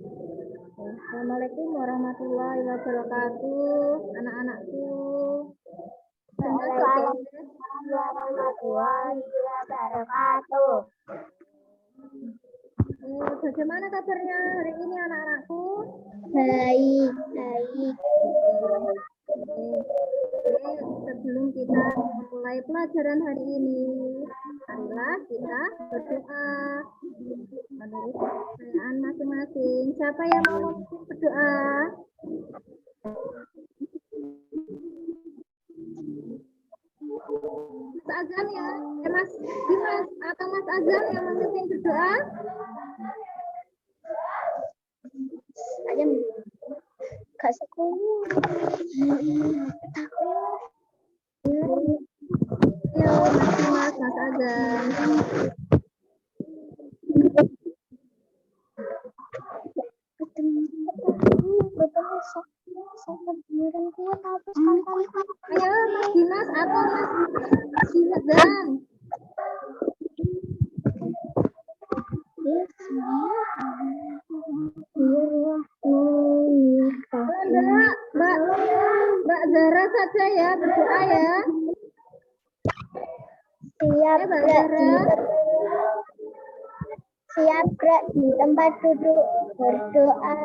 Assalamualaikum warahmatullahi wabarakatuh, anak-anakku. Waalaikumsalam warahmatullahi wabarakatuh. Bagaimana kabarnya hari ini anak-anakku? Baik. Sebelum kita mulai pelajaran hari ini, marilah kita berdoa menurut kepercayaan masing-masing. Siapa yang mau memimpin berdoa? Mas Azam ya, Mas Dimas atau Mas Azam yang memimpin berdoa? Ayam gak sekolah. Yo, Mas Dimas, Mas Azam. Ayo Mas Dimas atau Mas Azam. Mbak Zara saja ya berdoa ya. Siap gerak di tempat duduk berdoa.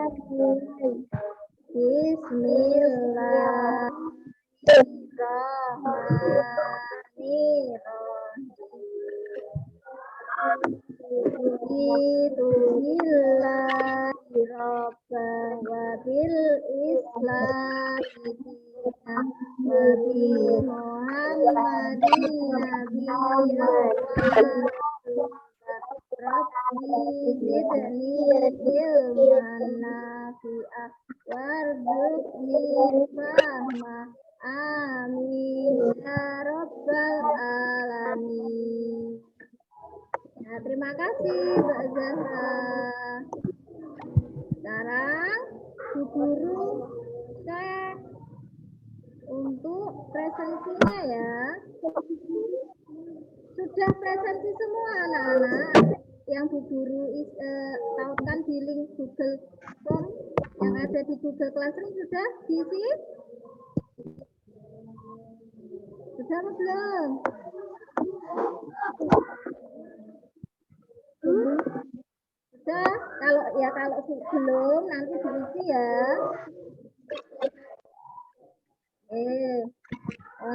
Amin ya Rabbal Alamin. Nah, terima kasih Mbak Zahra. Sekarang Bu Guru cek untuk presensinya ya. Sudah presensi semua anak-anak yang Bu Guru tautkan di link Google Form yang ada di Google Classroom sudah diisi? Sudah atau belum? Sudah, kalau belum nanti diisi ya.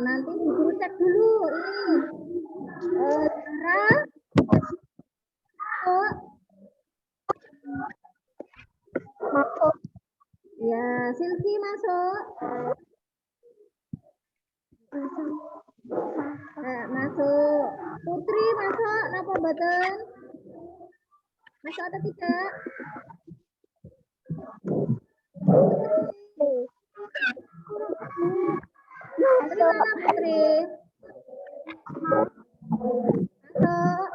Nanti Bu Guru cek dulu ini. Zara, masuk. Ya, Silvi masuk. Masuk. Putri masuk, napa mboten? Masuk atau tidak? Putri mana Putri? Masuk.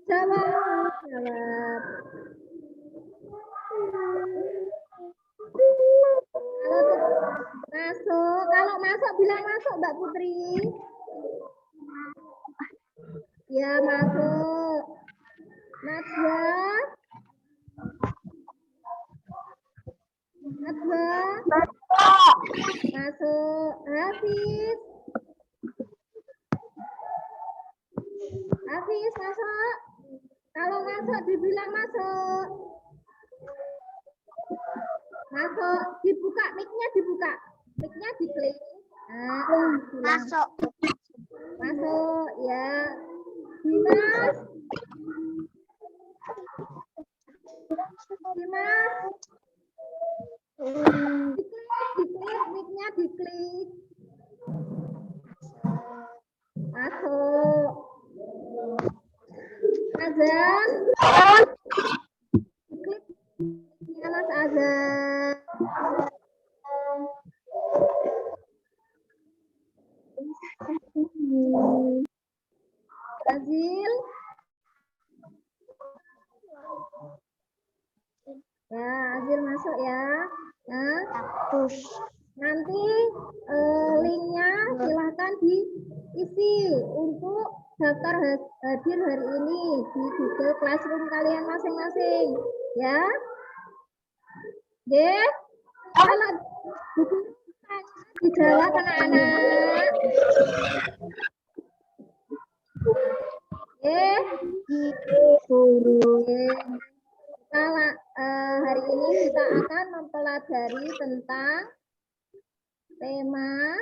Jawab. Kalau masuk bilang masuk Mbak Putri. Ya masuk. Najwa. Masuk. Hafiz masuk. Kalau masuk dibilang masuk. Masuk. Dibuka mic-nya dibuka. Mic-nya diklik. Masuk. Masuk ya. Dimas. Diklik mic-nya diklik. Masuk. Azan. Diklik mic-nya Mas Azan. Azil. Ya, Azil masuk ya. Nah, nanti linknya silahkan diisi untuk daftar hadir hari ini di Google Classroom kalian masing-masing, ya. Oke, kalau buku dijawab anak-anak. Kalau hari ini kita akan mempelajari tentang tema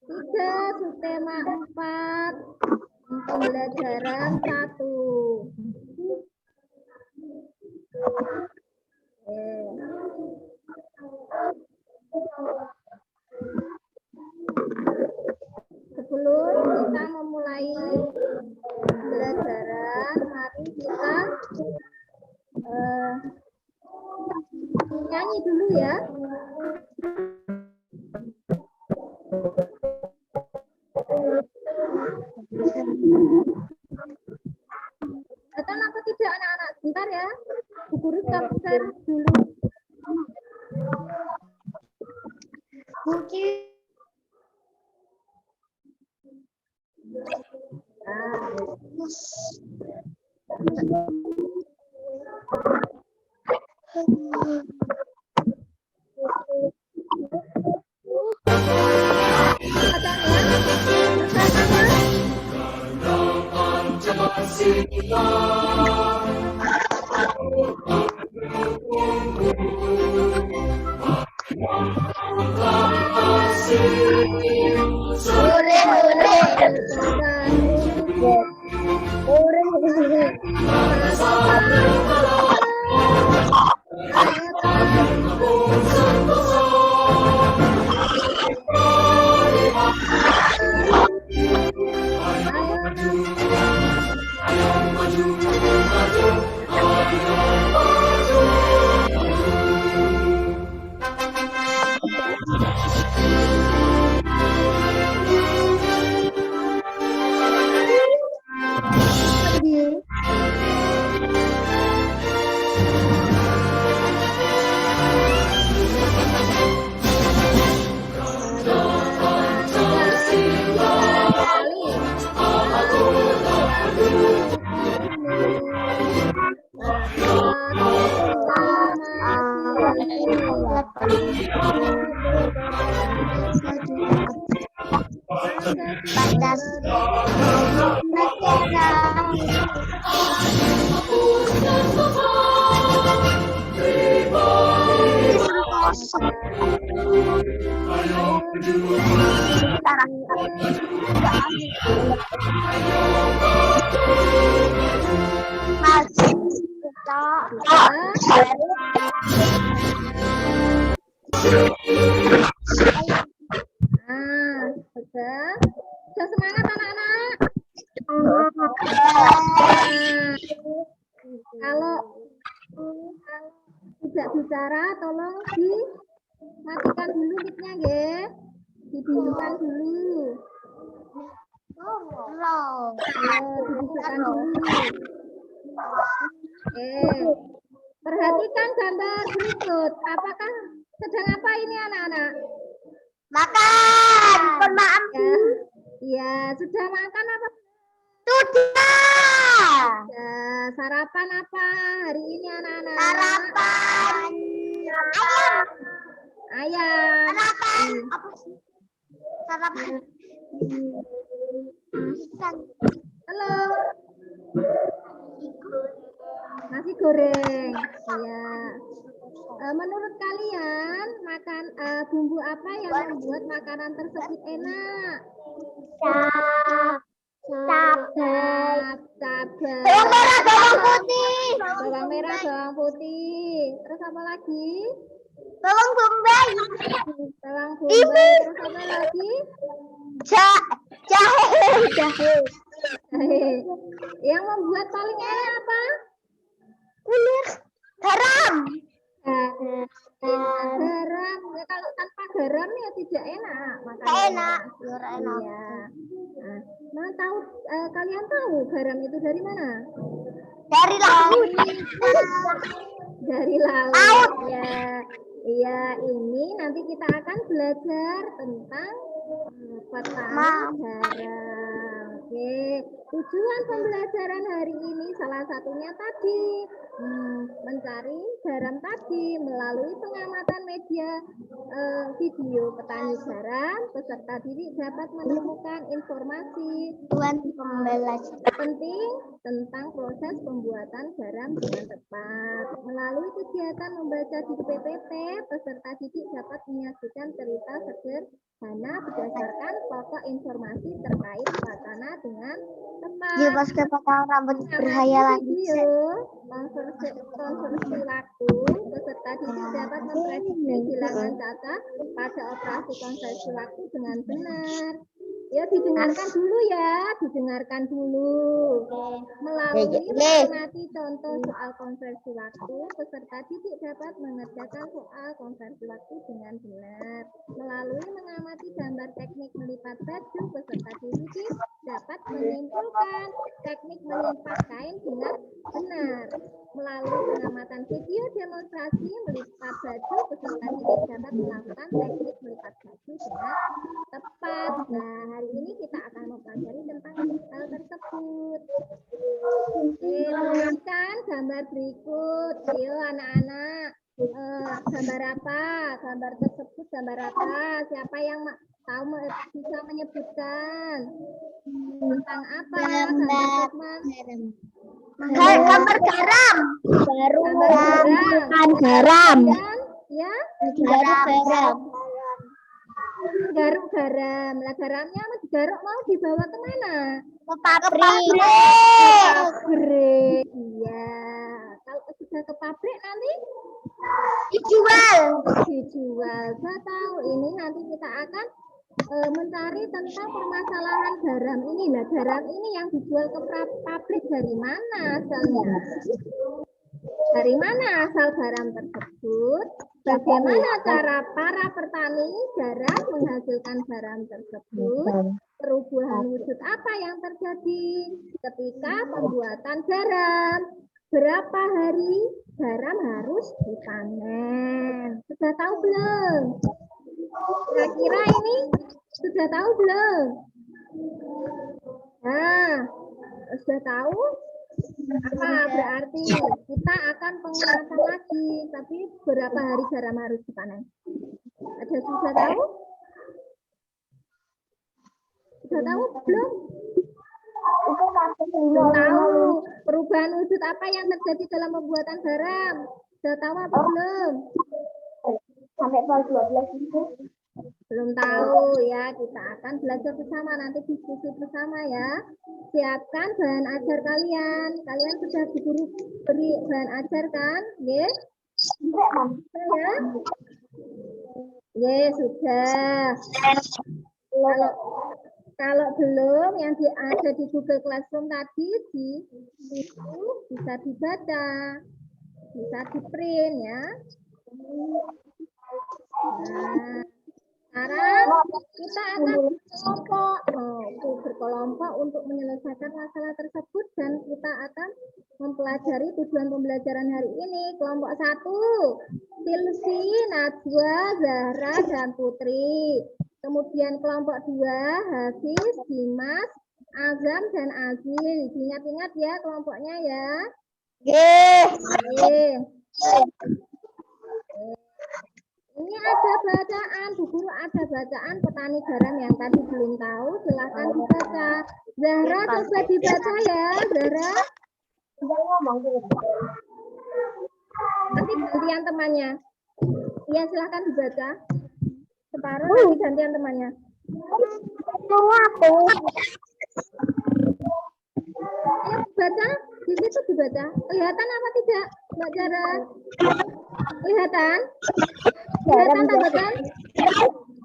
3, subtema 4, pembelajaran 1. Sebelum kita memulai pembelajaran, mari kita nyanyi dulu ya. Datang apa tidak anak-anak? Bentar ya. Bu Guru stop share dulu. Mungkin Sudah semangat anak-anak. Kalau tidak bicara, tolong dimatikan dulu mic-nya, nggih. Dibunyikan dulu. Dibunyikan dulu. Perhatikan gambar berikut. Apakah sedang apa ini anak-anak? makan. Maaf. Ya, sudah makan apa? Sudah. Ya, sarapan apa hari ini anak-anak? Sarapan ayam. Sarapan apa sih? Sarapan ikan. Halo. Nasi goreng. Ya. Menurut kalian makan bumbu apa yang membuat makanan tersebut enak? Cabai. Bawang merah, bawang putih. Bawang merah, bawang putih. Terus apa lagi? Bawang bombay. Bawang bombay. Terus apa lagi? Jahe. Yang membuat paling enak apa? Kunyit. Garam. Garam. Ya, kalau tanpa garam ya tidak enak. Enak. Iya. Nah, kalian tahu garam itu dari mana? Dari laut. Dari laut. Ya. Iya, ini nanti kita akan belajar tentang petanan garam. Oke, tujuan pembelajaran hari ini salah satunya tadi mencari garam tadi melalui pengamatan media video petani garam, peserta didik dapat menemukan informasi penting tentang proses pembuatan garam dengan tepat. Melalui kegiatan membaca di PPT, peserta didik dapat menyajikan cerita sederhana berdasarkan pokok informasi terkait wacana dengan tepat. Dia pas kepotong rambut berhayalan. Video konversi waktu, peserta didik dapat memprediksi bilangan data pada operasi konversi waktu dengan benar. Ya, didengarkan dulu ya, didengarkan dulu. Melalui mengamati contoh soal konversi waktu, peserta didik dapat mengerjakan soal konversi waktu dengan benar. Melalui mengamati gambar teknik melipat baju, peserta didik dapat menyimpulkan teknik melipat kain dengan benar. Melalui pengamatan video demonstrasi melipat baju, peserta didik dapat melakukan teknik melipat baju dengan tepat. Nah, hari ini kita akan mempelajari tentang hal tersebut. Oke, perhatikan gambar berikut. Ayo anak-anak, gambar apa? Gambar tersebut gambar apa? Siapa yang tahu bisa menyebutkan tentang apa? Gambar teman. Gambar garam. Gambar garam. Ya, Garam. garuk garam. Lah garamnya digaruk mau dibawa kemana? Ke pabrik. Pabrik. Iya. Kalau sudah ke pabrik nanti Dijual. Saya tahu ini nanti kita akan mencari tentang permasalahan garam ini. Nah, garam ini yang dijual ke pabrik dari mana asalnya? Dari mana asal garam tersebut? Bagaimana cara para petani garam menghasilkan garam tersebut? Perubahan wujud apa yang terjadi ketika pembuatan garam? Berapa hari garam harus dipanen? Sudah tahu belum? Kira-kira ini sudah tahu belum? Nah, sudah tahu? Apa berarti kita akan penguratan lagi, tapi berapa hari garam harus dipanen? Ada sudah tahu? Sudah tahu belum? Belum tahu. Perubahan wujud apa yang terjadi dalam pembuatan garam? Sudah tahu apa belum? Sampai tahun 12 itu. Belum tahu ya, kita akan belajar bersama, nanti diskusi bersama ya. Siapkan bahan ajar kalian. Kalian sudah diberi bahan ajar kan? Yes? Ya? Yes, sudah. Kalau belum, yang ada di Google Classroom tadi itu bisa dibaca, bisa di print ya. Nah, sekarang kita akan berkelompok untuk menyelesaikan masalah tersebut dan kita akan mempelajari tujuan pembelajaran hari ini. Kelompok 1, Silvi, Najwa, Zahra, dan Putri. Kemudian kelompok 2, Hafiz, Dimas, Azam, dan Azil. Ingat-ingat ya kelompoknya ya. Ini ada bacaan, Bu Guru ada bacaan petani garam yang tadi belum tahu, silahkan dibaca. Zahra coba dibaca ya, Zahra. Nanti gantian temannya. Iya, silahkan dibaca. Separuh nanti gantian temannya. Ayo baca, di situ dibaca. Kelihatan apa tidak, Mbak Zahra? Kelihatan? Kelihatan tambahkan?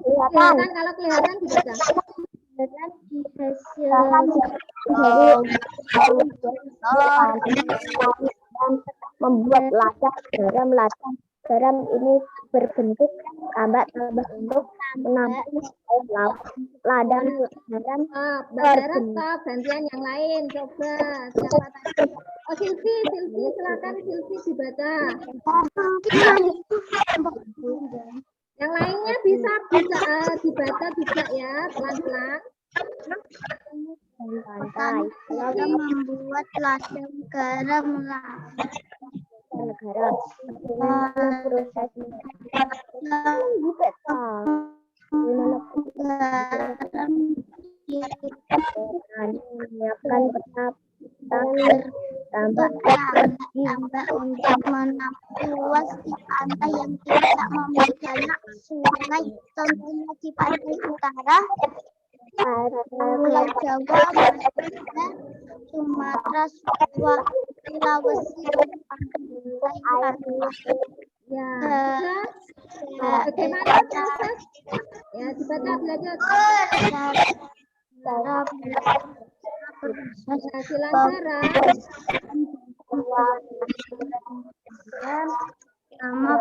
Kelihatan, kalau kelihatan dibaca. Membuat ladang garam ini berbentuk tambah untuk menampung ladang garam. Mbak gantian yang lain, coba siapa tadi? Oh, Silvi, silakan Silvi dibaca. Yang lainnya bisa dibaca juga ya, pelan-pelan. pantai. Kita membuat ladang garam Negara. Bagaimana prosesnya? Gimana garam menyiapkan peta tambah untuk menampung luas di pantai yang tidak memiliki anak sungai, contohnya di pantai utara, Pulau Jawa, Madura, Sumatera, Sulawesi, dan pantai. Ya, bagaimana proses? Ya, dibaca belajar. Penghasilan garam Nama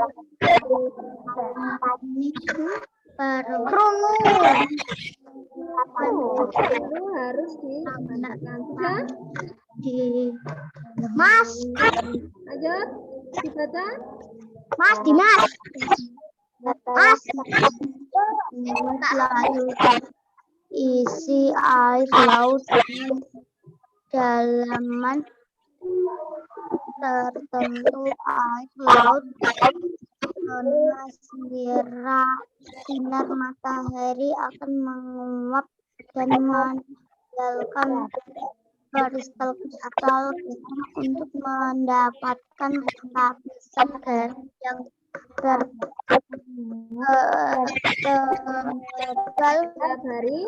baru harus dimanfaatkan. Sudah? Mas, Ayo, dibaca. Mas Dimas, Mas, lalu isi air laut dengan dalaman tertentu. Air laut karena sinar matahari akan menguap dan meninggalkan kristal-kristal untuk mendapatkan lapisan garam yang Setiap hari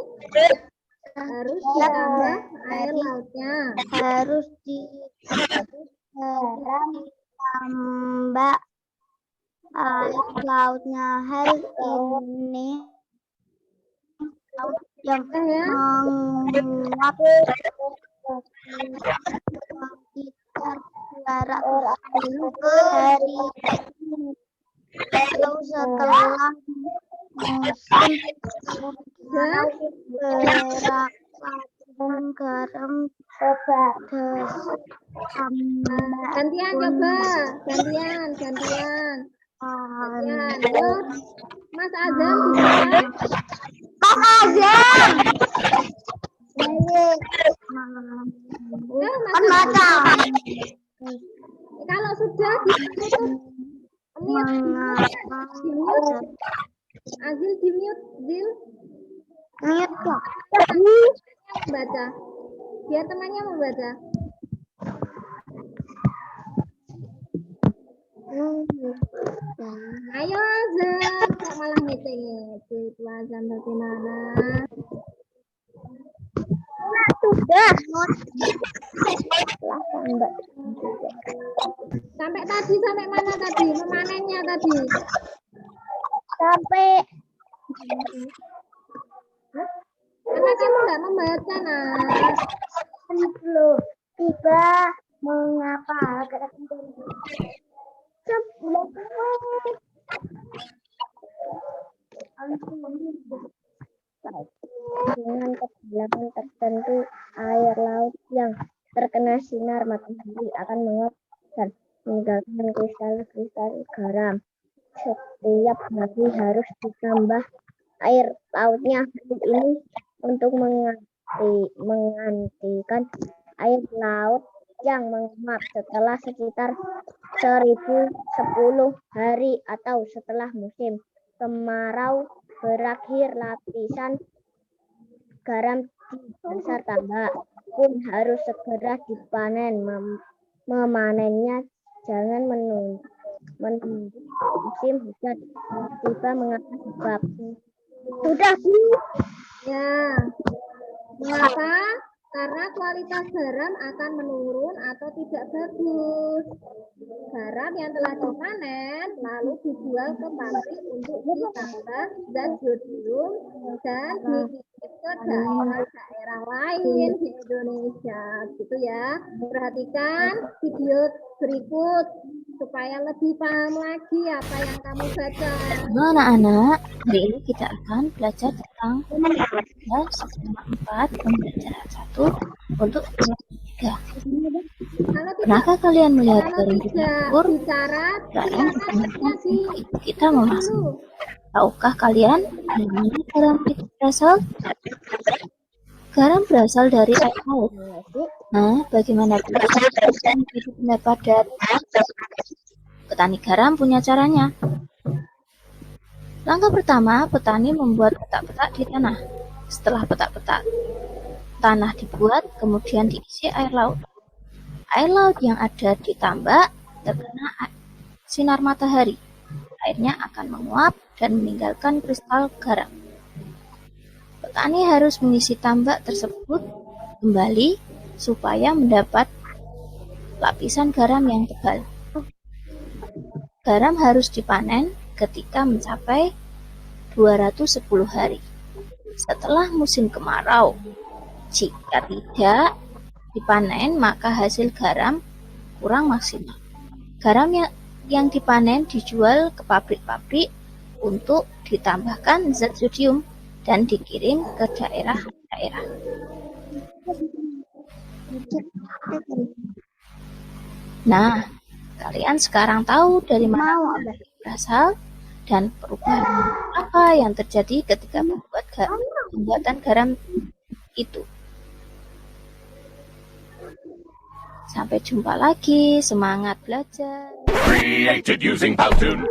harus ditambah air lautnya. Harus ditambah air lautnya. Hal ini laut yang menguap sekitar 200 hari. Lalu setelah musim berakar garam Gantian coba, gantian. Ayo, Mas Azam bisa. Mas Azam. Mas Azam. Kalau sudah ditutup, di-mute. Azil di-mute, Zil. Mute kok. Baca. Biar temannya membaca. Ayo Azam, kok malah ngece-ngece. Itu Azam bagaimana? sudah. Sampai mana tadi? Memanennya tadi. Sampai Karena kamu nggak membaca, nak. belum tiba mengapa sebelum dengan kedalaman tertentu air laut yang terkena sinar matahari akan menguap dan meninggalkan kristal-kristal garam. Setiap hari harus ditambah air lautnya. Hal ini untuk menggantikan air laut yang menguap setelah sekitar 1010 hari atau setelah musim kemarau berakhir. Lapisan garam di dasar tambak pun harus segera dipanen. Memanennya jangan menunggu musim hujan tiba. Mengapa sebab sudah Bu? Ya. Mengapa? Karena kualitas garam akan menurun atau tidak bagus. Garam yang telah dipanen lalu dijual ke pabrik untuk ditambah zat jodium dan dikirim ke daerah-daerah lain di Indonesia, gitu ya. Perhatikan video berikut supaya lebih paham lagi apa yang kamu baca. Halo anak-anak, hari ini kita akan belajar tentang pembelajaran skema 4, pembelajaran 1 untuk kelas 3. Pernahkah kalian melihat garam di dapur? Garam digunakan untuk ibu kita memasak. Tahukah kalian dari mana garam itu berasal? Garam berasal dari air laut. Nah, bagaimana bisa hidup benda padat? Petani garam punya caranya. Langkah pertama, petani membuat petak-petak di tanah. Setelah petak-petak tanah dibuat, kemudian diisi air laut. Air laut yang ada di tambak terkena sinar matahari. Airnya akan menguap dan meninggalkan kristal garam. Petani harus mengisi tambak tersebut kembali supaya mendapat lapisan garam yang tebal. Garam harus dipanen ketika mencapai 210 hari setelah musim kemarau. Jika tidak dipanen, maka hasil garam kurang maksimal. Garam yang dipanen dijual ke pabrik-pabrik untuk ditambahkan zat sodium dan dikirim ke daerah-daerah. Nah, kalian sekarang tahu dari mana berasal dan perubahan apa yang terjadi ketika pembuatan garam itu. Sampai jumpa lagi, semangat belajar. Created using Powtoon.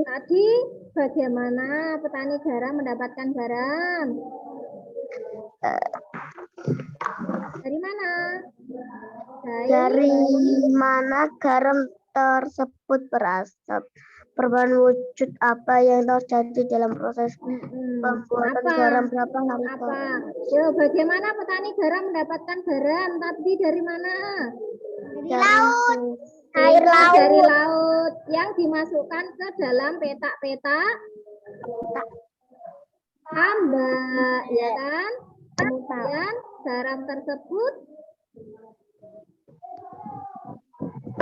Tadi bagaimana petani garam mendapatkan garam? Dari mana? Dari mana garam tersebut berasal? Perubahan wujud apa yang terjadi dalam proses pembuatan garam berapa hari? Yo, bagaimana petani garam mendapatkan garam? Tadi dari mana? Dari laut. Air laut. Dari laut yang dimasukkan ke dalam petak-petak tambak, ya kan? Kemudian garam tersebut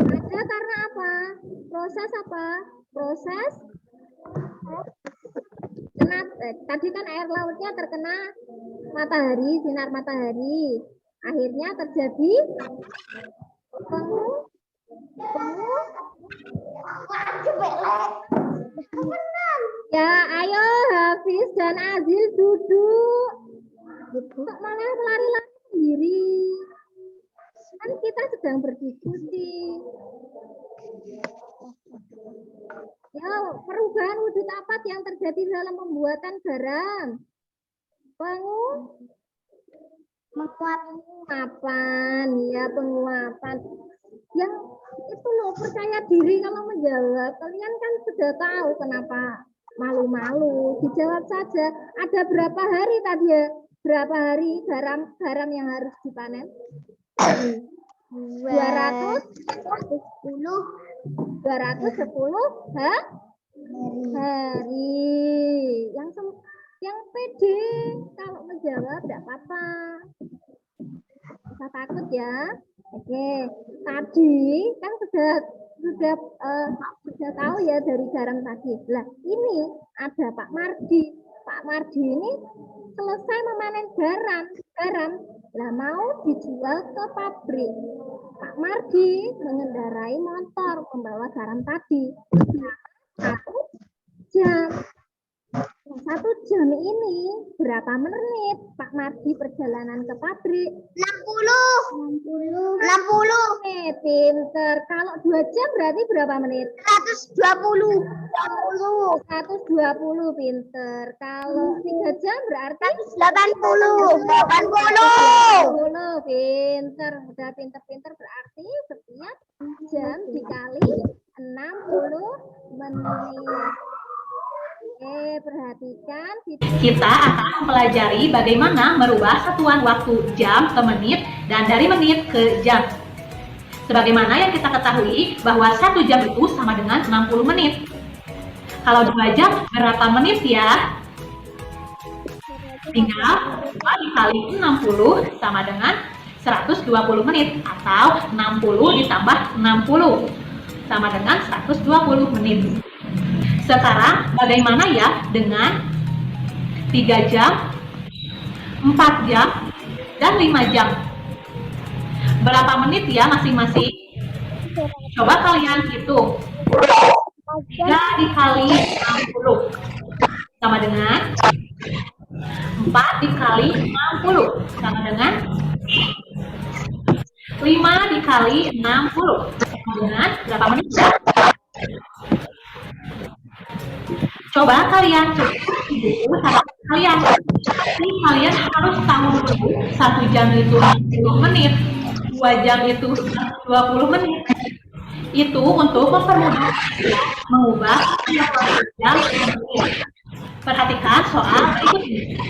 ada karena apa? Proses apa? Proses tadi kan air lautnya terkena matahari, sinar matahari. Akhirnya terjadi ya, ayo Hafiz dan Azil duduk. Kok malah lari-lari sendiri? Kan kita sedang berdiskusi. Ya, perubahan wujud apa yang terjadi dalam pembuatan garam? Penguapan, ya penguapan. Yang itu loh, percaya diri kalau menjawab. Kalian kan sudah tahu kenapa malu-malu. Dijawab saja. Ada berapa hari tadi ya? Berapa hari garam yang harus dipanen? 210 hari. Yang pede kalau menjawab tidak apa-apa. Tidak takut ya. Oke, tadi kan sudah tahu ya dari garam tadi. Lah, ini ada Pak Mardi. Pak Mardi ini selesai memanen garam. Lah mau dijual ke pabrik. Pak Mardi mengendarai motor membawa garam tadi. 1 jam ini berapa menit Pak Mardi perjalanan ke pabrik? 60 menit. Pinter. Kalau 2 jam berarti berapa menit? 120 pinter. Kalau 3 jam berarti 80 pinter. Udah pinter-pinter berarti setiap jam dikali 60 menit. Oke, perhatikan. Kita akan mempelajari bagaimana merubah satuan waktu jam ke menit dan dari menit ke jam. Sebagaimana yang kita ketahui bahwa 1 jam itu sama dengan 60 menit. Kalau 2 jam berapa menit ya? Tinggal 2 dikali 60 sama dengan 120 menit atau 60 ditambah 60 sama dengan 120 menit. Sekarang bagaimana ya dengan 3 jam, 4 jam, dan 5 jam? Berapa menit ya masing-masing? Coba kalian hitung. 3 dikali 60 sama sama dengan 4 dikali 60 sama dengan 5 dikali 60 sama dengan berapa menit? Coba kalian kalian harus tahu dulu 1 jam itu 60 menit, 2 jam itu 20 menit. Itu untuk mempermudah mengubah jam. Perhatikan soal berikut ini.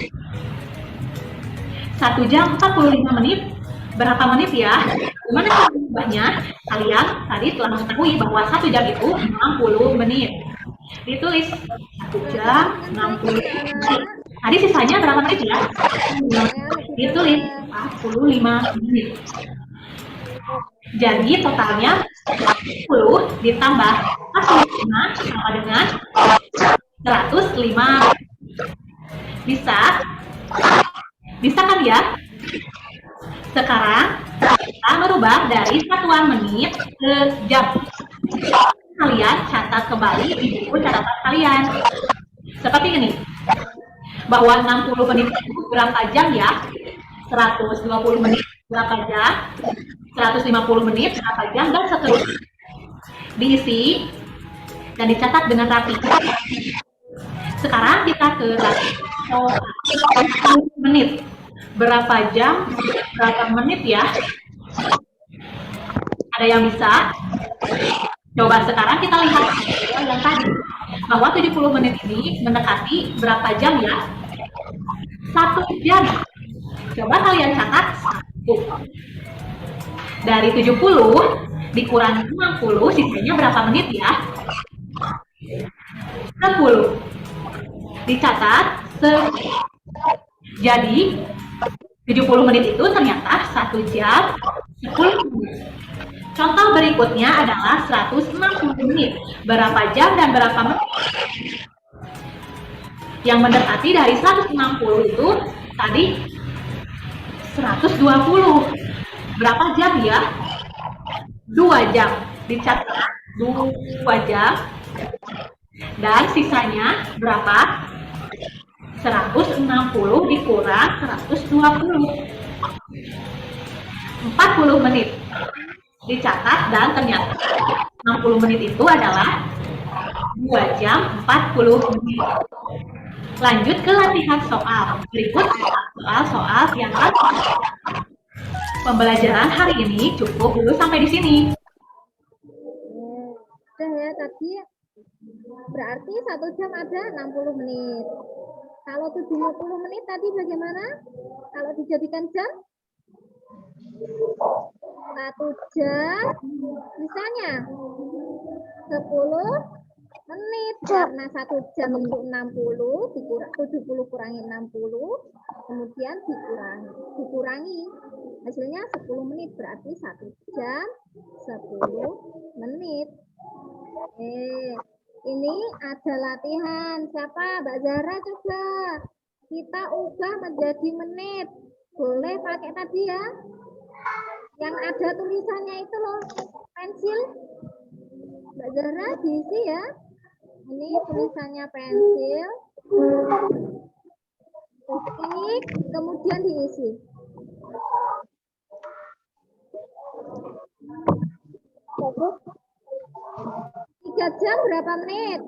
1 jam 45 menit. Berapa menit ya? Gimana cara mengubahnya? Kalian tadi telah mengetahui bahwa 1 jam itu 60 menit. Ditulis 1 jam 60 menit. Tadi sisanya berapa menit ya? Ditulis 45 menit. Jadi totalnya 10 ditambah 45 sama dengan 105. Bisa kan ya? Sekarang kita merubah dari satuan menit ke jam. Kalian catat kembali di buku catatan kalian. Seperti ini. Bahwa 60 menit itu berapa jam ya? 120 menit berapa jam? 150 menit berapa jam, dan seterusnya. Diisi dan dicatat dengan rapi. Sekarang kita ke menit. Berapa jam, berapa menit ya? Ada yang bisa? Coba sekarang kita lihat yang tadi. Bahwa 70 menit ini mendekati berapa jam ya? 1 jam. Coba kalian catat 1. Dari 70 dikurangi 60, sisanya berapa menit ya? 10. Dicatat 10. Jadi 70 menit itu ternyata 1 jam 10 menit. Contoh berikutnya adalah 160 menit. Berapa jam dan berapa menit? Yang mendekati dari 160 itu tadi 120. Berapa jam ya? 2 jam. Dicatat 2 jam. Dan sisanya berapa? 160 dikurang 120. 40 menit. Dicatat dan ternyata 60 menit itu adalah 2 jam 40 menit. Lanjut ke latihan soal. Berikut soal-soal yang pembelajaran hari ini cukup dulu sampai di sini. Udah ya, tadi berarti 1 jam ada 60 menit. Kalau 70 menit tadi bagaimana? Kalau dijadikan jam? 1 jam misalnya 10 menit, karena 1 jam itu 60 dikurang 70 kurangi 60, kemudian dikurangi hasilnya 10 menit, berarti 1 jam 10 menit. Ini ada latihan. Siapa? Mbak Zahra, coba kita ubah menjadi menit. Boleh pakai tadi ya, yang ada tulisannya itu loh, pensil. Mbak Zahra diisi ya. Ini tulisannya pensil. Ketik, kemudian diisi. 3 jam berapa menit?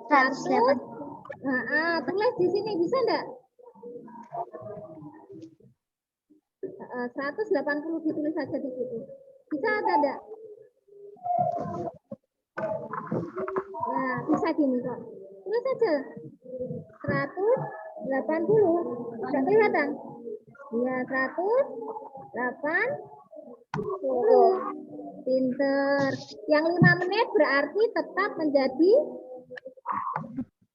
100. Tulis di sini, bisa enggak? 180 ditulis saja di situ. Bisa ada enggak? Nah, bisa gini kok. Tulis saja. 180. Sudah kelihatan? Ya, 180. Pinter. Yang 5 menit berarti tetap menjadi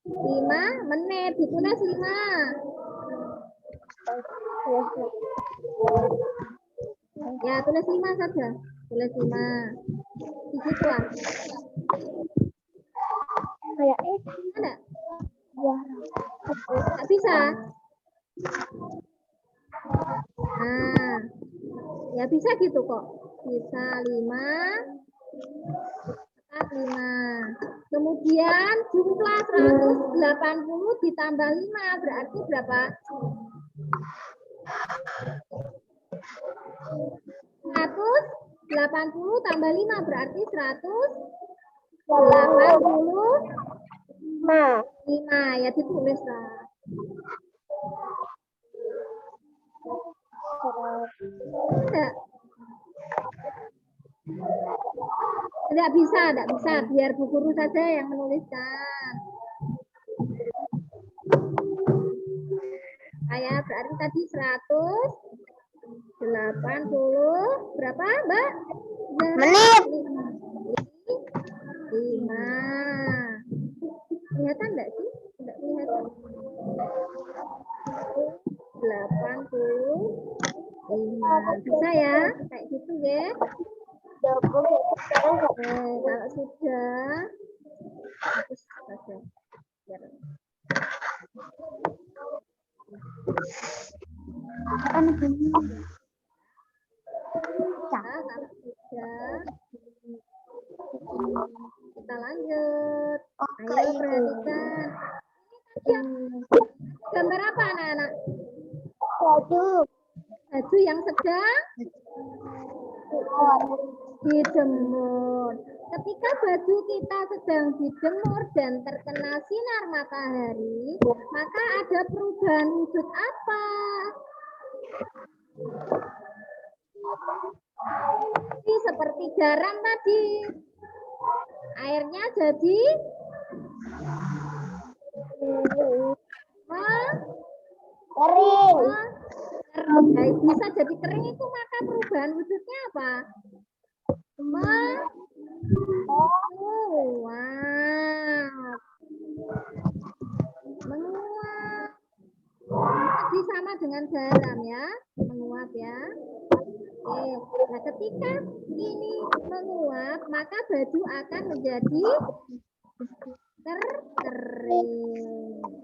5 menit. Ditulis 5. Ya, tulis 5 saja. Tulis 5. Di situ lah. Kayaknya ada? ya. Nggak bisa. Nah, ya bisa gitu kok. Bisa 5. 5. Kemudian jumlah 180 ditambah 5 berarti berapa? 180 tambah 5 berarti 185 ya, ditulis lah. Tidak bisa, biar Bu Guru saja yang menuliskan. Saya berarti tadi 180 berapa, Mbak? Menit. 5. Kelihatan enggak sih? Enggak kelihatan. 85. Bisa ya? Kayak gitu ya. Kalau sudah terus saja. Kalau sudah kita lanjut. Ayo perhatikan. Gambar apa anak-anak? Baju yang sedang dijemur. Ketika baju kita sedang dijemur dan terkena sinar matahari, maka ada perubahan wujud apa? Ini seperti garam tadi. Airnya jadi Kering. kering. Bisa jadi kering itu, maka perubahan wujudnya apa? Menguap. Tadi sama dengan garam ya, menguap ya. Oke, nah ketika ini menguap, maka baju akan menjadi kering.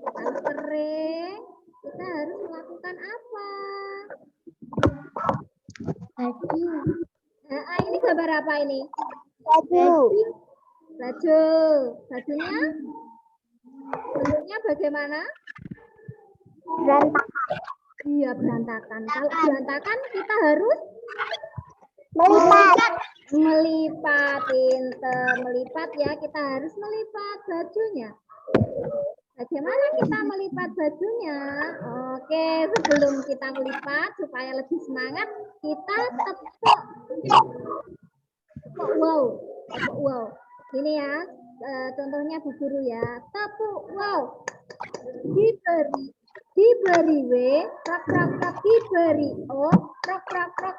Kalau kering, kita harus melakukan apa? Nah, ini gambar apa ini? Baju. Bajunya bentuknya bagaimana? Berantakan. Iya, berantakan. Kalau berantakan kita harus melipat. Pinter melipat ya, kita harus melipat bajunya. Bagaimana kita melipat bajunya? Oke, sebelum kita melipat supaya lebih semangat, kita tepuk. Wow. Ini ya, contohnya Bu Guru ya. Tepuk wow. Diberi W, rak diberi O, rak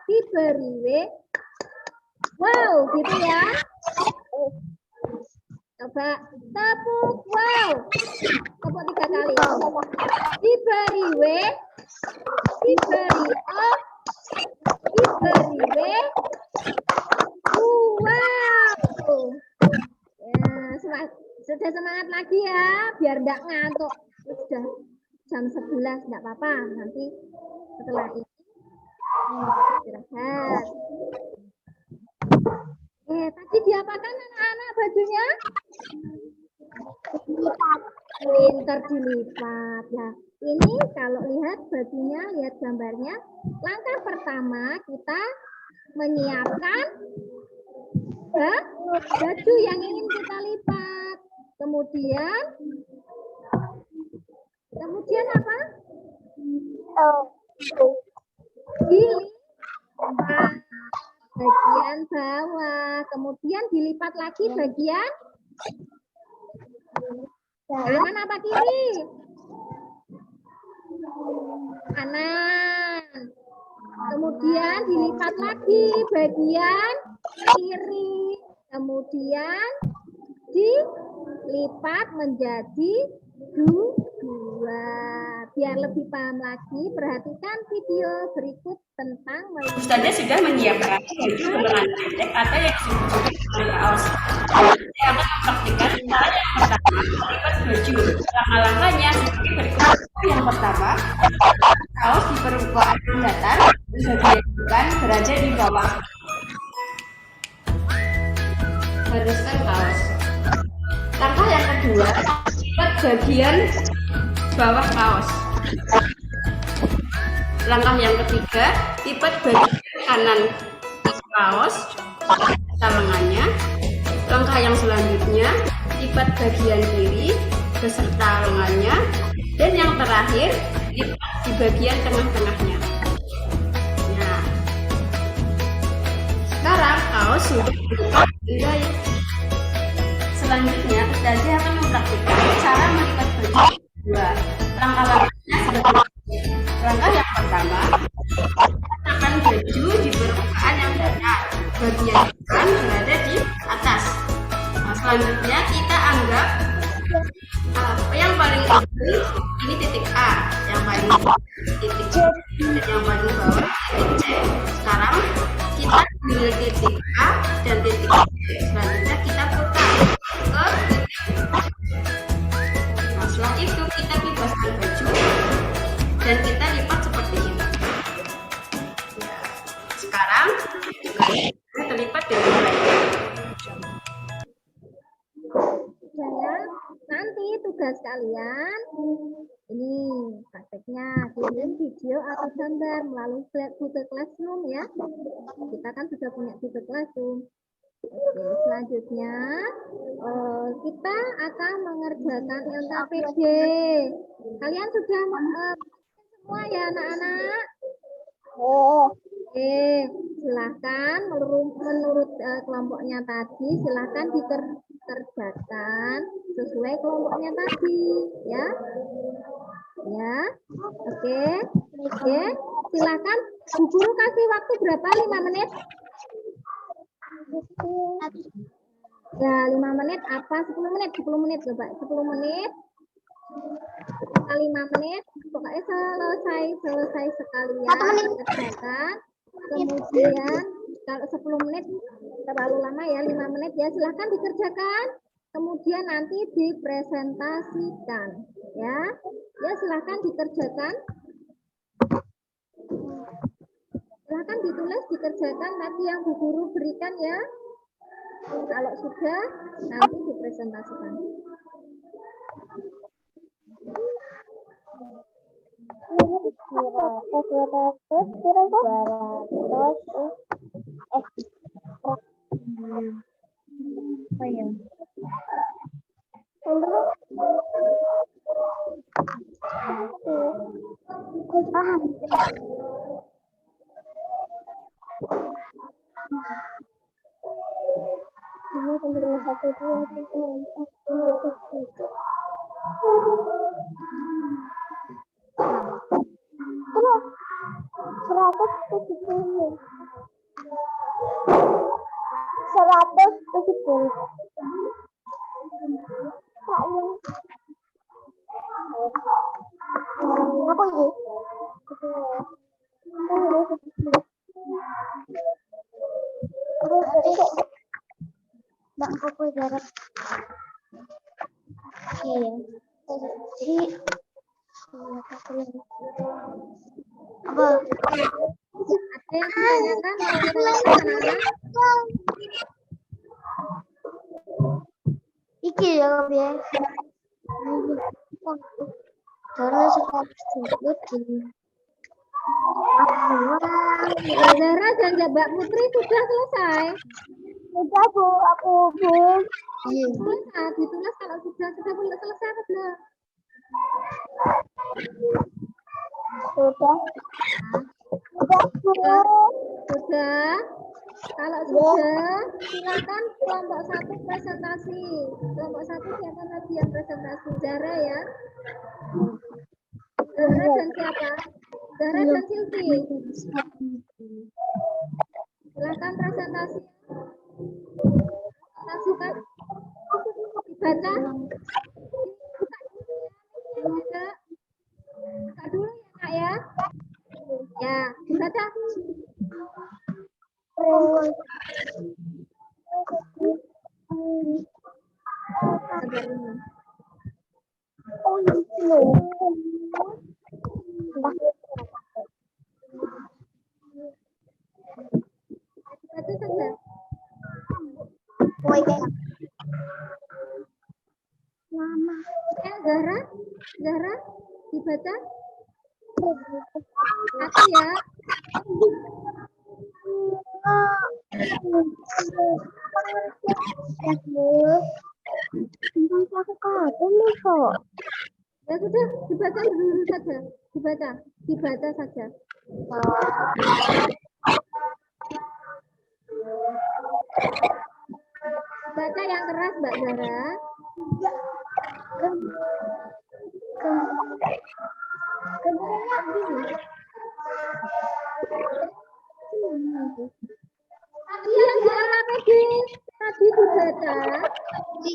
diberi W. Wow, gitu ya. Coba tepuk wow. Tepuk 3 kali. Diberi W, diberi O, diberi W. Wow. Ya, sudah semangat lagi ya, biar enggak ngantuk. Sudah jam 11 enggak apa-apa. Nanti setelah ini istirahat. Tadi diapakan anak-anak bajunya? Pinter dilipat. Nah, ini kalau lihat bajunya, lihat gambarnya. Langkah pertama kita menyiapkan baju yang ingin kita lipat. Kemudian apa? Dilipat bagian bawah, kemudian dilipat lagi bagian kanan apa kiri? Kanan. Kemudian dilipat lagi bagian kiri. Kemudian dilipat menjadi 2. Biar lebih paham lagi, perhatikan video berikut tentang Ustazah sudah menyiapkan baju berbahan pendek atau yang disebut sebagai kaos. Saya akan mempraktikkan cara yang pertama melipat baju. Langkah-langkahnya seperti berikut. Yang pertama, kaos di permukaan yang datar bagian berada di bawah. Gariskan kaos. kedua, lipat bagian bawah kaos. Langkah yang ketiga, lipat bagian kanan kaos beserta lengannya. Langkah yang selanjutnya, lipat bagian kiri beserta lengannya. Dan yang terakhir, lipat di bagian tengah-tengahnya. Nah, sekarang kaos sudah dilipat dengan baik. Selanjutnya, Ustazah akan mempraktikkan cara melipat baju kedua. Langkah-langkahnya sebagai langkah yang pertama, letakkan baju di permukaan yang datar. Bagian depan berada di atas. Nah, selanjutnya kita anggap yang paling ujung ini titik A, yang paling titik C, dan yang paling bawah titik C. Sekarang kita ambil titik A dan titik C. Selanjutnya kita putar ke titik. Nah, setelah itu kita bebaskan baju dan kita lipat seperti ini. Sekarang kita terlipat dengan baik. Saya nanti tugas kalian ini prakteknya kirim video atau gambar melalui Google Classroom ya. Kita kan sudah punya Google Classroom. Oke, selanjutnya kita akan mengerjakan LKPD. Kalian sudah semua ya anak-anak? Oke, silahkan menurut kelompoknya tadi, silahkan dikerjakan sesuai kelompoknya tadi, ya. Ya, oke, silahkan. Bu Guru kasih waktu berapa? 5 menit? Ya, 5 menit apa? 10 menit? 10 menit coba. 10 menit. 5 menit. Pokoknya selesai sekalian dikerjakan. Kemudian kalau 10 menit terlalu lama ya, 5 menit ya, silahkan dikerjakan. Kemudian nanti dipresentasikan ya. Ya, silahkan dikerjakan. Silahkan ditulis, dikerjakan tadi yang Bu Guru berikan ya. Kalau sudah, nanti dipresentasikan. Iki ya biar karena suka sebutin Zahra dan Mbak Putri sudah selesai. Sudah Bu, aku Bu. Nah, ditulis kalau sudah selesai atau belum? Sudah. Sudah Bu. Sudah. Kalau sudah, silakan kelompok 1 presentasi. Kelompok 1 siapa tadi yang presentasi? Zahra ya. Zahra dan siapa? Zahra dan Silvi. Silakan presentasi. Presentasikan. Dibaca. Buka dulu ya Kak ya. Ya, dibaca. Zahra, Zahra, dibaca. Satu ya. Ya sudah, dibaca dulu saja. Dibaca saja. Baca yang keras, Mbak Zahra. Tadi yang di LKPD tadi dibaca. Di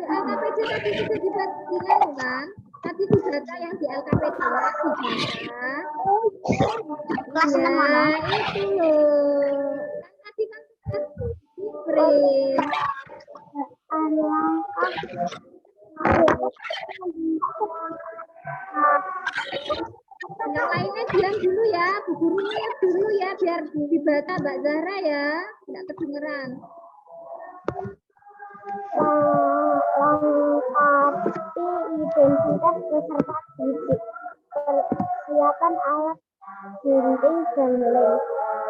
LKPD tadi sudah dibaca kan? Tadi dibaca yang di LKPD dibaca. Kelas 6 Ya, mana? itu loh. Tadi kan di print. Yang lainnya diam dulu ya, Bu Guru lihat dulu ya, biar dibaca Mbak Zahra ya, tidak kedengeran. Lengkapi identitas peserta didik, persiapan alat gunting dan lem,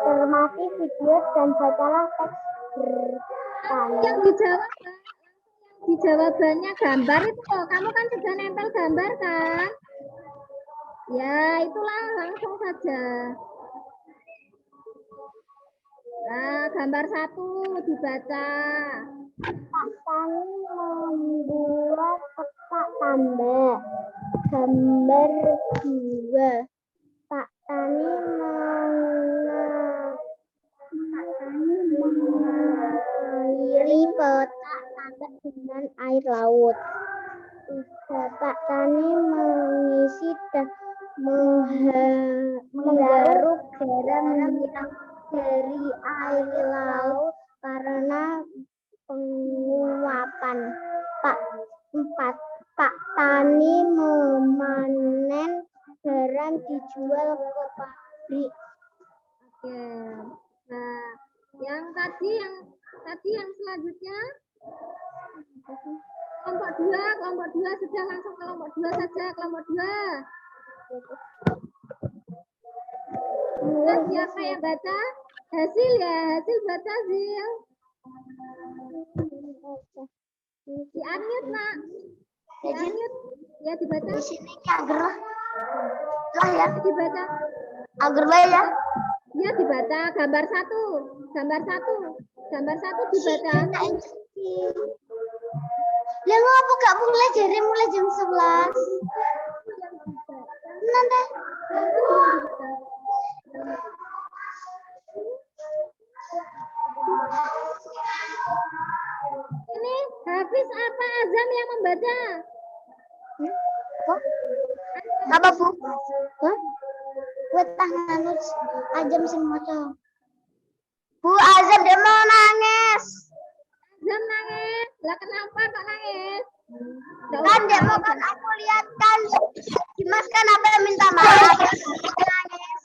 cermati video dan bacalah teks bertanya. Yang di jawabannya gambar itu kok, kamu kan sudah nempel gambar kan? Ya, itulah langsung saja. Nah, gambar 1 dibaca. Pak Tani membuat kotak tambah. Gambar 2. Pak Tani mengairi kotak tambah dengan air laut. 3. Pak Tani mengisi dan menggaruk garam yang dari air laut karena penguapan. 4. Pak Tani memanen garam dijual ke pabrik. Oke. Nah, yang selanjutnya kelompok 2 sudah langsung kelompok 2 saja, kelompok 2. Siapa yang baca? Hasil ya, hasil baca Zil. Di unmute nak. Di unmute. Ya dibaca. Di sini agar lah ya. Dibaca. Agar lah ya. Ya dibaca gambar 1. Gambar 1 dibaca. Ya ngapa gak mulai jam 11? Nanti. Ini Hafiz apa Azam yang membaca? Apa Bu? Buat tangan Azam sing maca. Bu Azam dia mau nangis. Azam nangis. Lah kenapa kok nangis? Kan dia mau kan aku lihat kan Dimas kan apa yang minta maaf. Nangis.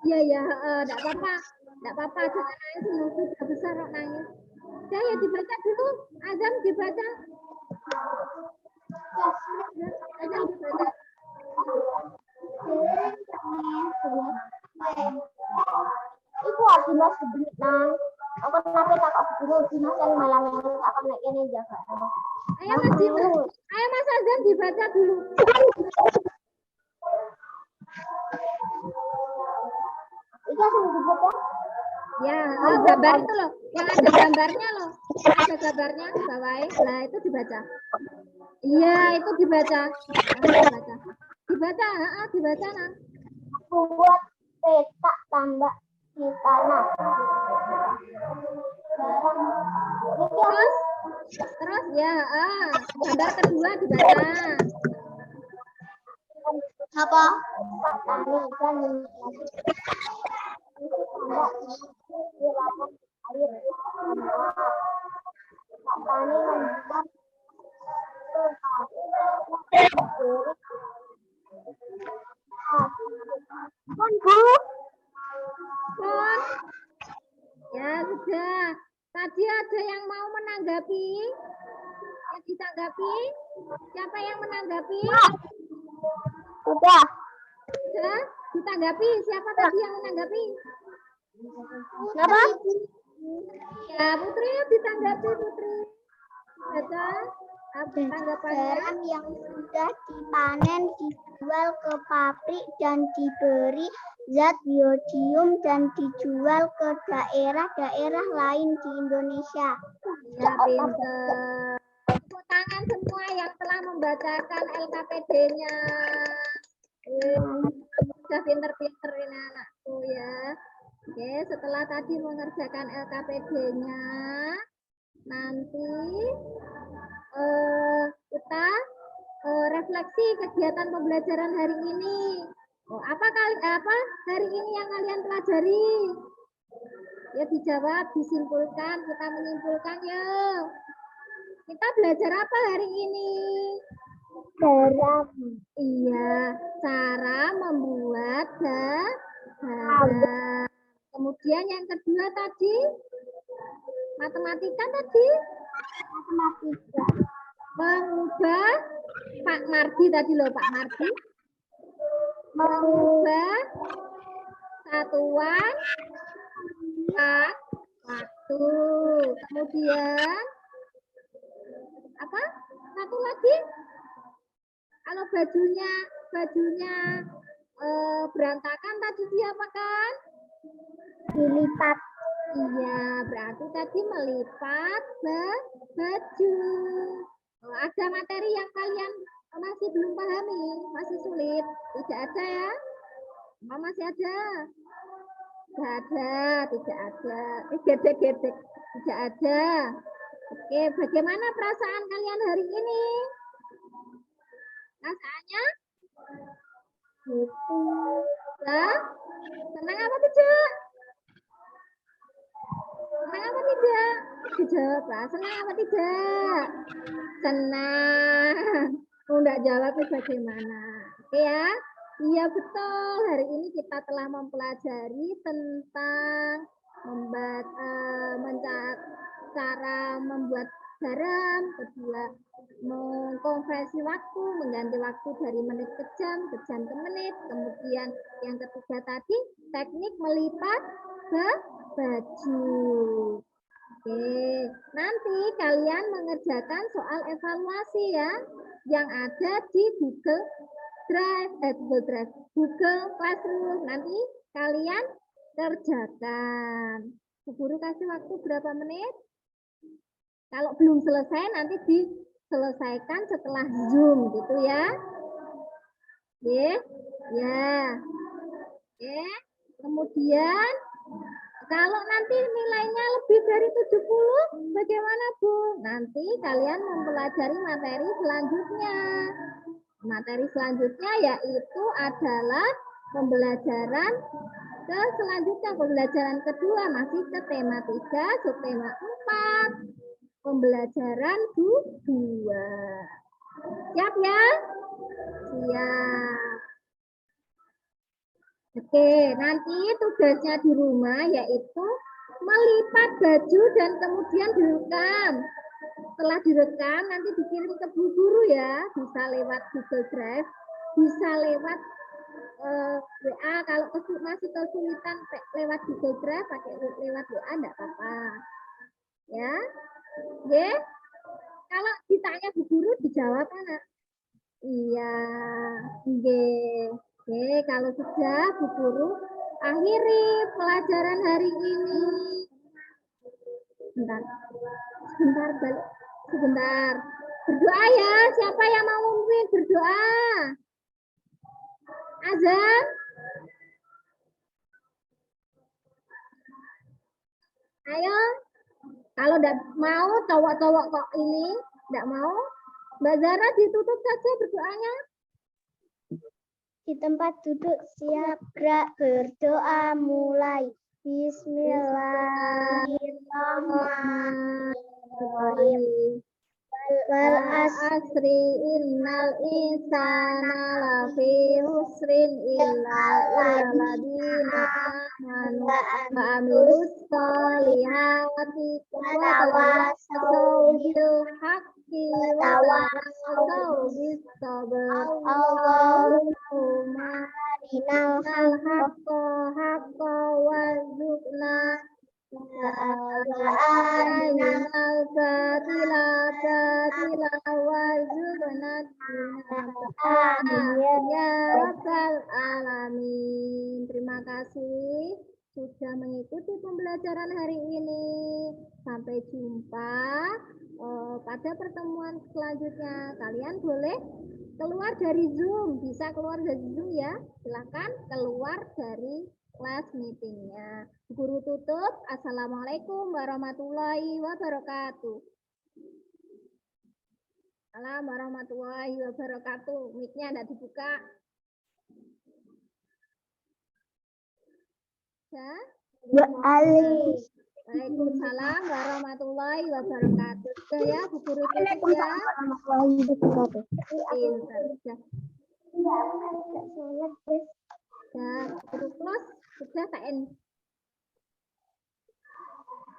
Iya, enggak apa-apa. Enggak apa-apa, jangan nangis dulu. Sudah besar kok nangis. Ya dibaca dulu. Azam dibaca. Azam dibaca. Iku Dimas sebut nang. Aku kenapa tak kok dulu Dimas kan malam aku naik ini jaga. Ayo Mas Azam dibaca dulu. Iya sing dibaca. Ya, gambar itu loh. Yang ada gambarnya loh. Ada gambarnya bawahnya. Nah, itu dibaca. Iya, itu dibaca. Dibaca, dibaca nang. Buat petak tambak di tanah. Terus ya, gambar kedua dibaca. Apa? Tani kan tambak di laut air. Tani membuat Pun Bu. Ya sudah. Tadi ada yang mau menanggapi? ditanggapi? Siapa yang menanggapi? Sudah. Sudah ditanggapi? Siapa tadi yang menanggapi? Kenapa? Ya, Putri ditanggapi, Putri. Baca tanggapannya. Garam yang sudah dipanen dijual ke pabrik dan diberi zat biodium dan dijual ke daerah-daerah lain di Indonesia. Ya, pinter. Tepuk tangan semua yang telah membacakan LKPD-nya. Sudah pinter-pinter ini anakku ya. Oke, setelah tadi mengerjakan LKPD-nya, nanti kita refleksi kegiatan pembelajaran hari ini. Apa hari ini yang kalian pelajari? Ya dijawab, disimpulkan, kita menyimpulkan yuk. Kita belajar apa hari ini? Garam. Iya, cara membuat garam. Kemudian yang kedua tadi, matematika tadi? Matematika. Mengubah, Pak Mardi tadi loh, Pak Mardi. Mengubah satuan waktu. Kemudian apa? Satu lagi. Kalau bajunya berantakan tadi diapakan? Dilipat. Iya, berarti tadi melipat baju. Ada materi yang kalian masih belum pahami, masih sulit? Tidak ada ya? Masih ada? Tidak ada, tidak ada. Gedek-gedek, tidak ada. Oke, bagaimana perasaan kalian hari ini? Perasaannya? Nah, senang apa tidak? Senang apa tidak? Dijawab lah, senang apa tidak? Senang. Enggak jawab itu bagaimana? Oke ya? Iya betul. Hari ini kita telah mempelajari tentang cara membuat garam, kedua mengkonversi waktu, mengganti waktu dari menit ke jam ke menit, kemudian yang ketiga tadi teknik melipat baju. Oke, nanti kalian mengerjakan soal evaluasi ya, yang ada di Google Classroom. Nanti kalian kerjakan. Bu Guru kasih waktu berapa menit? Kalau belum selesai nanti diselesaikan setelah Zoom gitu ya. Oke, ya. Oke. Kemudian kalau nanti nilainya lebih dari 70, bagaimana Bu? Nanti kalian mempelajari materi selanjutnya. Materi selanjutnya yaitu adalah pembelajaran pembelajaran kedua masih ke tema 3, subtema 4. Pembelajaran 2. Siap ya? Siap. Oke, nanti tugasnya di rumah yaitu melipat baju dan kemudian direkam. Setelah direkam nanti dikirim ke Bu Guru ya, bisa lewat Google Drive, bisa lewat WA. Kalau masih kesulitan lewat Google Drive, pakai lewat WA enggak apa-apa. Ya. Oke. Kalau ditanya Bu Guru dijawab anak. Iya. Oke, kalau sudah Bu Guru akhiri pelajaran hari ini. Sebentar. Berdoa ya. Siapa yang mau memimpin berdoa? Azan? Ayo. Kalau tidak mau, cowok-cowok kok ini tidak mau, Mbak Zara ditutup saja berdoanya. Di tempat duduk siap gerak berdoa mulai. Bismillahirrahmanirrahim. Wal asri innal insana lafi husrin illa alladziina amanu wa amilus sholihati wa tawassaw bil haqqi watawasau bis-sabr. Allahumma arinal haqqa warzuqna arinal batila warzuqna ya rabbal alamin. Terima kasih sudah mengikuti pembelajaran hari ini. Sampai jumpa pada pertemuan selanjutnya. Kalian boleh keluar dari Zoom, bisa keluar dari Zoom ya. Silakan keluar dari kelas meetingnya. Guru tutup. Assalamualaikum warahmatullahi wabarakatuh. Assalamualaikum warahmatullahi wabarakatuh. Mic-nya tidak dibuka. Ya. Waalaikumsalam warahmatullahi wabarakatuh. Sudah ya, Bu Guru tutup ya. Pintar. Sudah. Guru close. Sudah, Kak En.